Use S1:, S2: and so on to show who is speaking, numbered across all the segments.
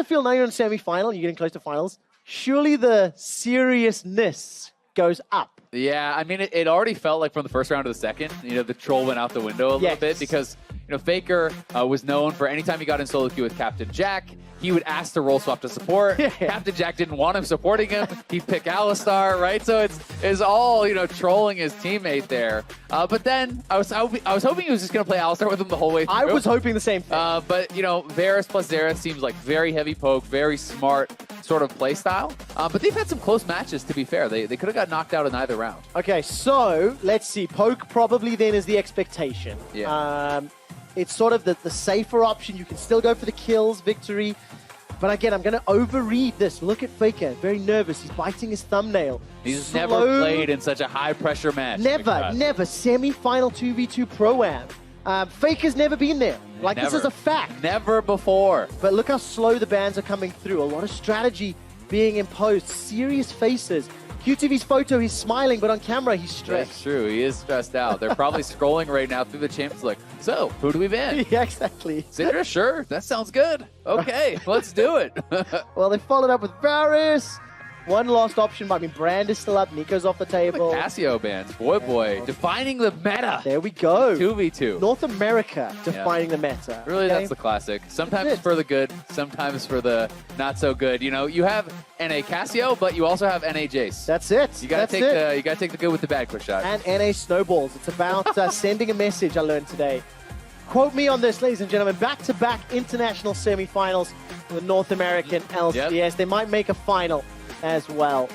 S1: to feel now you're in semi-final, you're getting close to finals, surely the seriousness goes up.
S2: Yeah, I mean, it already felt like from the first round to the second, the troll went out the window a little bit because, Faker was known for anytime he got in solo queue with Captain Jack, he would ask to role swap to support. Captain Jack didn't want him supporting him. He'd pick Alistar, right? So it's all, trolling his teammate there. But then I was hoping he was just going to play Alistar with him the whole way through.
S1: I was hoping the same thing.
S2: But, Varus plus Xerath seems like very heavy poke, very smart sort of play style. But they've had some close matches, to be fair. They could have got knocked out in either round.
S1: Okay, so let's see. Poke probably then is the expectation.
S2: Yeah.
S1: It's sort of the safer option. You can still go for the kills, victory. But again, I'm going to overread this. Look at Faker. Very nervous. He's biting his thumbnail.
S2: He's never played in such a high-pressure match.
S1: Never. Semi-final 2v2 Pro-Am. Faker's never been there. This is a fact.
S2: Never before.
S1: But look how slow the bans are coming through. A lot of strategy being imposed. Serious faces. QTV's photo, he's smiling, but on camera, he's stressed.
S2: That's true. He is stressed out. They're probably scrolling right now through the champs like, so, who do we ban?
S1: Yeah, exactly.
S2: Syndra, sure. That sounds good. Okay, let's do it.
S1: Well, they followed up with Varus. One lost option. I mean, Brand is still up. Nico's off the table.
S2: The Casio bans. Boy. Defining the meta.
S1: There we go.
S2: 2v2.
S1: North America defining the meta.
S2: Really, that's the classic. Sometimes for the good, sometimes for the not so good. You have NA Casio, but you also have NA Jace.
S1: That's it.
S2: You gotta take the good with the bad, quick shot.
S1: And NA Snowballs. It's about sending a message, I learned today. Quote me on this, ladies and gentlemen. Back-to-back international semifinals for the North American LCS. Yep. They might make a final as well.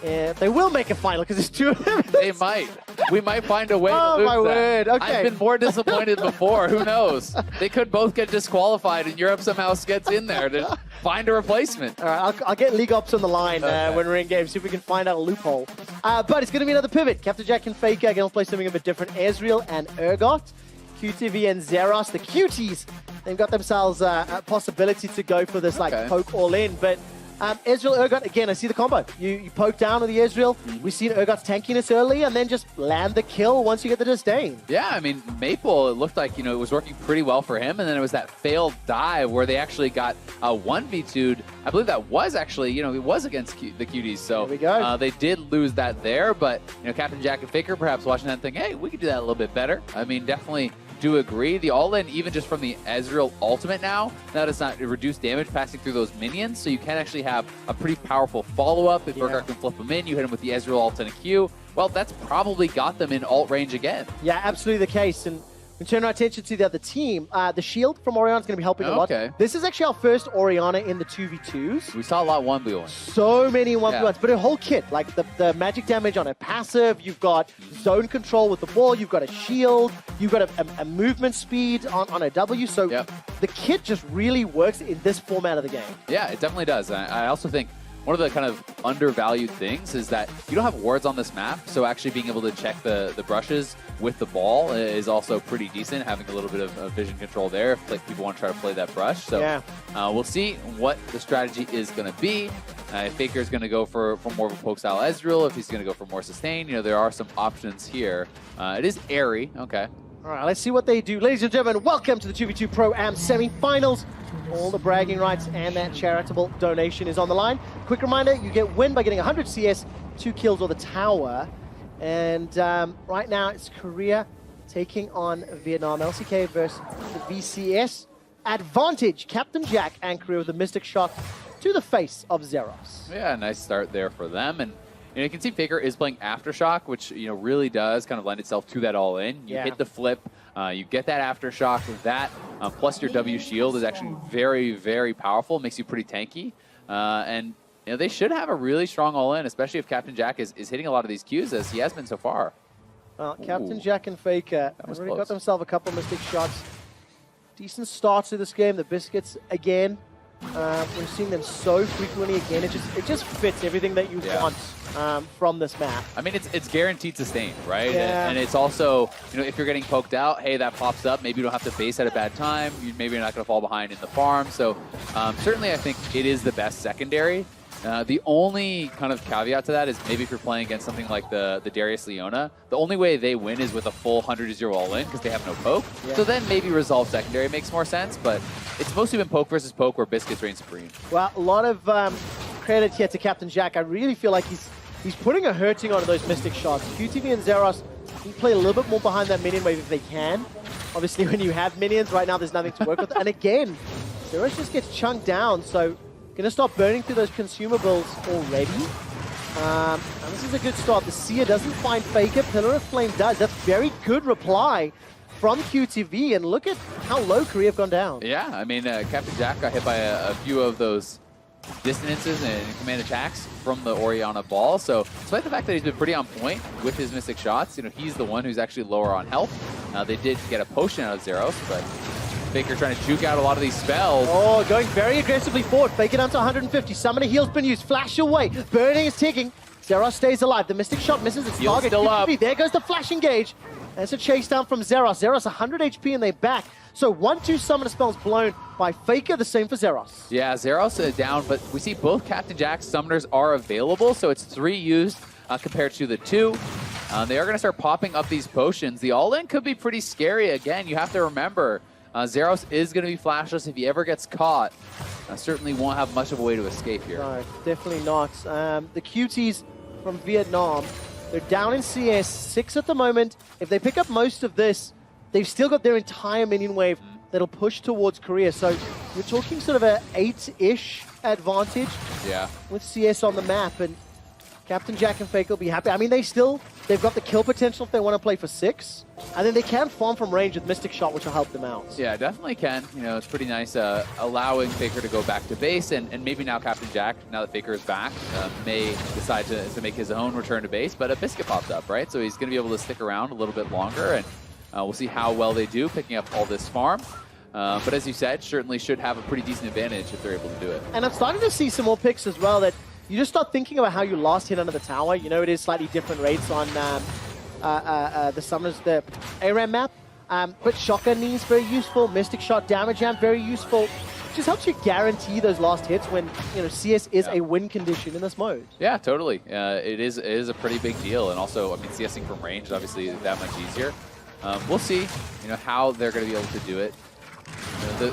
S1: They will make a final because there's two of them.
S2: They might. We might find a way to lose
S1: my word. Okay.
S2: I've been more disappointed before. Who knows? They could both get disqualified and Europe somehow gets in there to find a replacement.
S1: All right, I'll get League Ops on the line when we're in game, see if we can find out a loophole. But it's going to be another pivot. Captain Jack and Faker are going to play something a bit different. Ezreal and Urgot. QTV and Zeros, the cuties, they've got themselves a possibility to go for this poke all in. But Ezreal, Urgot, again, I see the combo. You poke down with the Ezreal. We've seen Urgot's tankiness early and then just land the kill once you get the disdain.
S2: Yeah, I mean, Maple, it looked like, it was working pretty well for him. And then it was that failed dive where they actually got a 1v2'd. I believe that was actually, it was against the Cuties. So
S1: there we go.
S2: They did lose that there. But, Captain Jack and Faker perhaps watching that and thinking, hey, we could do that a little bit better. I mean, definitely do agree. The all-in, even just from the Ezreal ultimate now does not reduce damage passing through those minions, so you can actually have a pretty powerful follow-up. If Urgot can flip them in, you hit him with the Ezreal ult in a Q. Well, that's probably got them in ult range again.
S1: Yeah, absolutely the case. And we turn our attention to the other team. The shield from Orianna is going to be helping a lot. This is actually our first Orianna in the 2v2s.
S2: We saw a lot 1v1.
S1: So many 1v1s, but a whole kit. Like the magic damage on a passive, you've got zone control with the ball, you've got a shield, you've got a movement speed on a W. So the kit just really works in this format of the game.
S2: Yeah, it definitely does. I also think one of the kind of undervalued things is that you don't have wards on this map, so actually being able to check the brushes with the ball is also pretty decent, having a little bit of vision control there if people want to try to play that brush. So we'll see what the strategy is going to be. If Faker is going to go for more of a poke style Ezreal, if he's going to go for more sustain, there are some options here. It is airy. Okay.
S1: All right, let's see what they do. Ladies and gentlemen, welcome to the 2v2 Pro-Am semi-finals. All the bragging rights and that charitable donation is on the line. Quick reminder, you get win by getting 100 CS, 2 kills or the tower. And right now it's Korea taking on Vietnam. LCK versus the VCS. Advantage, Captain Jack and Korea with a Mystic shot to the face of Zeros.
S2: Yeah, nice start there for them. And you can see Faker is playing Aftershock, which really does kind of lend itself to that all-in. You hit the flip, you get that Aftershock with that, plus your W shield is actually very, very powerful. Makes you pretty tanky. And they should have a really strong all-in, especially if Captain Jack is hitting a lot of these Qs as he has been so far.
S1: Well, Captain Jack and Faker have already got themselves a couple of Mystic shots. Decent start to this game. The Biscuits, again, we're seeing them so frequently again. It just fits everything that you want from this map.
S2: I mean, it's guaranteed sustain, right?
S1: Yeah.
S2: And it's also, if you're getting poked out, hey, that pops up. Maybe you don't have to base at a bad time. Maybe you're not going to fall behind in the farm. So certainly I think it is the best secondary. The only kind of caveat to that is maybe if you're playing against something like the Darius Leona, the only way they win is with a full 100-0 all-in because they have no poke.
S1: Yeah.
S2: So then maybe resolve secondary makes more sense, but it's mostly been poke versus poke where Biscuits reign supreme.
S1: Well, a lot of credit here to Captain Jack. I really feel like he's putting a hurting onto those Mystic shots. QTV and Zeros can play a little bit more behind that minion wave if they can. Obviously, when you have minions, right now there's nothing to work with. And again, Zeros just gets chunked down, so gonna start burning through those consumables already. And this is a good start. The Seer doesn't find Faker, Pillar of Flame does. That's very good reply from QTV, and look at how low Korea have gone down.
S2: Yeah, I mean, Captain Jack got hit by a few of those dissonances and command attacks from the Orianna ball. So despite the fact that he's been pretty on point with his Mystic shots, he's the one who's actually lower on health. They did get a potion out of Zeros, but Faker trying to juke out a lot of these spells.
S1: Oh, going very aggressively forward. Faker down to 150. Summoner heal's been used. Flash away. Burning is ticking. Zeros stays alive. The Mystic shot misses its target.
S2: Still up.
S1: There goes the flash engage. And it's a chase down from Zeros. Zeros 100 HP and they back. So 1-2 summoner spells blown by Faker. The same for Zeros.
S2: Yeah, Zeros is down, but we see both Captain Jack's summoners are available. So it's 3 used compared to the 2. They are going to start popping up these potions. The all-in could be pretty scary. Again, you have to remember, Zeros is going to be flashless if he ever gets caught. Certainly won't have much of a way to escape here.
S1: No, definitely not. The QTs from Vietnam, they're down in CS, 6 at the moment. If they pick up most of this, they've still got their entire minion wave that'll push towards Korea. So you're talking sort of a 8-ish advantage with CS on the map. And Captain Jack and Faker will be happy. I mean, they've got the kill potential if they want to play for 6. And then they can farm from range with Mystic Shot, which will help them out.
S2: Yeah, definitely can. It's pretty nice allowing Faker to go back to base. And maybe now Captain Jack, now that Faker is back, may decide to make his own return to base. But a Biscuit popped up, right? So he's going to be able to stick around a little bit longer. And we'll see how well they do picking up all this farm. But as you said, certainly should have a pretty decent advantage if they're able to do it.
S1: And I'm starting to see some more picks as well that you just start thinking about how you last hit under the tower. It is slightly different rates on the Summoners, the ARAM map. But Shotgun Knees, very useful. Mystic Shot, Damage Amp, very useful. Just helps you guarantee those last hits when CS is a win condition in this mode.
S2: Yeah, totally. It is a pretty big deal. And also, I mean, CSing from range is obviously that much easier. We'll see how they're going to be able to do it. The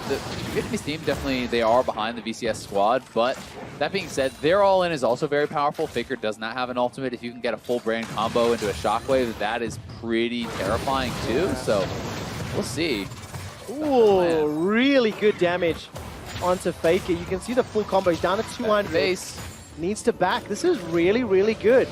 S2: Vietnamese team, definitely, they are behind the VCS squad, but that being said, their all-in is also very powerful. Faker does not have an ultimate. If you can get a full brand combo into a shockwave, that is pretty terrifying too, so we'll see.
S1: Ooh, really good damage onto Faker. You can see the full combo. He's down to 200.
S2: Base.
S1: Needs to back. This is really, really good.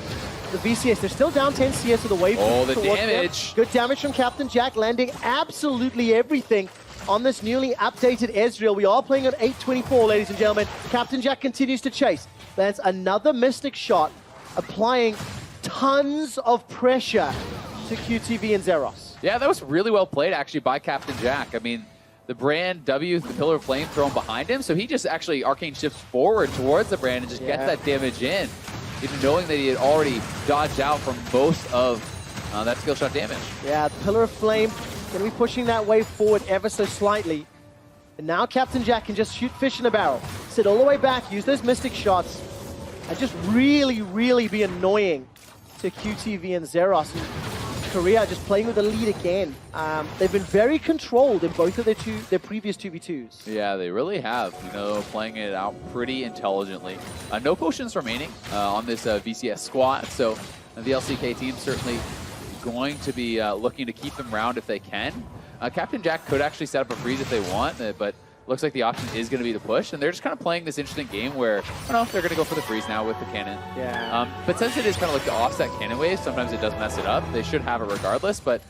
S1: The VCS, they're still down 10 CS with the wave.
S2: Oh, the damage.
S1: Them. Good damage from Captain Jack, landing absolutely everything on this newly updated Ezreal. We are playing on 824, ladies and gentlemen. Captain Jack continues to chase. Lands another Mystic Shot, applying tons of pressure to QTV and Zeros.
S2: Yeah, that was really well played, actually, by Captain Jack. I mean, the Brand W, the Pillar of Flame thrown behind him, so he just actually arcane shifts forward towards the Brand and just gets that damage in, even knowing that he had already dodged out from most of that skill shot damage. Yeah,
S1: Pillar of Flame going to be pushing that wave forward ever so slightly. And now Captain Jack can just shoot fish in a barrel. Sit all the way back, use those Mystic shots, and just really, really be annoying to QTV and Zeros. And Korea just playing with the lead again. They've been very controlled in both of their previous 2v2s.
S2: Yeah, they really have. Playing it out pretty intelligently. No potions remaining on this VCS squad, so the LCK team certainly going to be looking to keep them round if they can. Captain Jack could actually set up a freeze if they want, but looks like the option is going to be to push, and they're just kind of playing this interesting game where, I don't know, they're going to go for the freeze now with the cannon.
S1: Yeah.
S2: But since it is kind of like the offset cannon wave, sometimes it does mess it up. They should have it regardless, but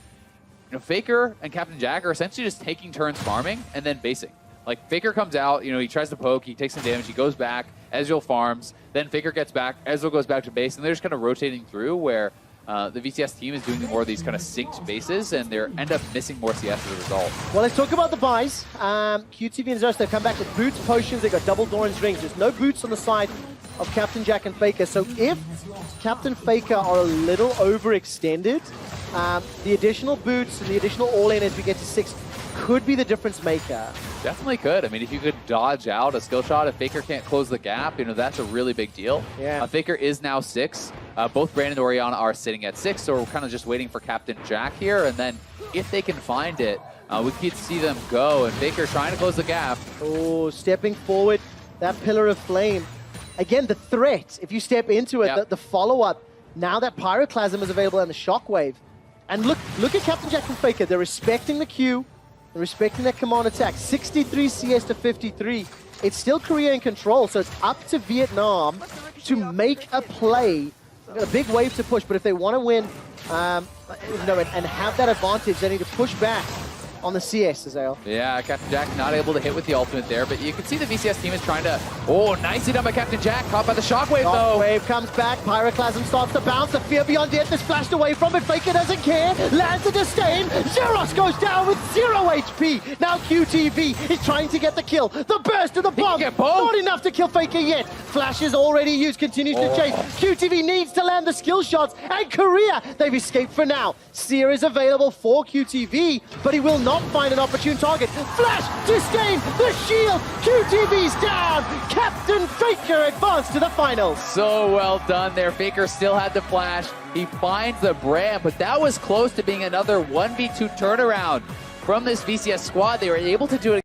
S2: Faker and Captain Jack are essentially just taking turns farming and then basing. Like, Faker comes out, he tries to poke, he takes some damage, he goes back, Ezreal farms, then Faker gets back, Ezreal goes back to base, and they're just kind of rotating through where the VCS team is doing more of these kind of synced bases, and they end up missing more CS as a result.
S1: Well, let's talk about the buys. QTV and Zeros, they've come back with boots, potions, they've got double Doran's rings. There's no boots on the side of Captain Jack and Faker. So if Captain Faker are a little overextended, the additional boots and the additional all-in as we get to 6 could be the difference maker.
S2: Definitely could. I mean, if you could dodge out a skill shot, if Faker can't close the gap, that's a really big deal.
S1: Yeah.
S2: Faker is now 6. Both Brandon and Oriana are sitting at 6, so we're kind of just waiting for Captain Jack here. And then if they can find it, we could see them go. And Faker trying to close the gap.
S1: Oh, stepping forward, that pillar of flame. Again, the threat, if you step into it,
S2: Yep.
S1: the follow-up, now that Pyroclasm is available and the Shockwave. And look at Captain Jack and Faker. They're respecting the Q, they're respecting their command attack. 63 CS to 53. It's still Korea in control, so it's up to Vietnam to make a play. They've got a big wave to push, but if they want to win and have that advantage, they need to push back on the CS, Azael.
S2: Yeah, Captain Jack not able to hit with the ultimate there, but you can see the VCS team is trying to... Oh, nicely done by Captain Jack, caught by the Shockwave though.
S1: Shockwave comes back, Pyroclasm starts to bounce, the Fear Beyond Death is flashed away from it, Faker doesn't care, lands a disdain, Zeros goes down with 0 HP. Now QTV is trying to get the kill, the burst of the bomb, not enough to kill Faker yet. Flash is already used, continues to chase, QTV needs to land the skill shots, and Korea, they've escaped for now. Seer is available for QTV, but he will not find an opportune target. Flash, disdain, the shield, QTV's down. Captain Faker advanced to the finals.
S2: So well done there. Faker still had the flash. He finds the brand, but that was close to being another 1v2 turnaround from this VCS squad. They were able to do it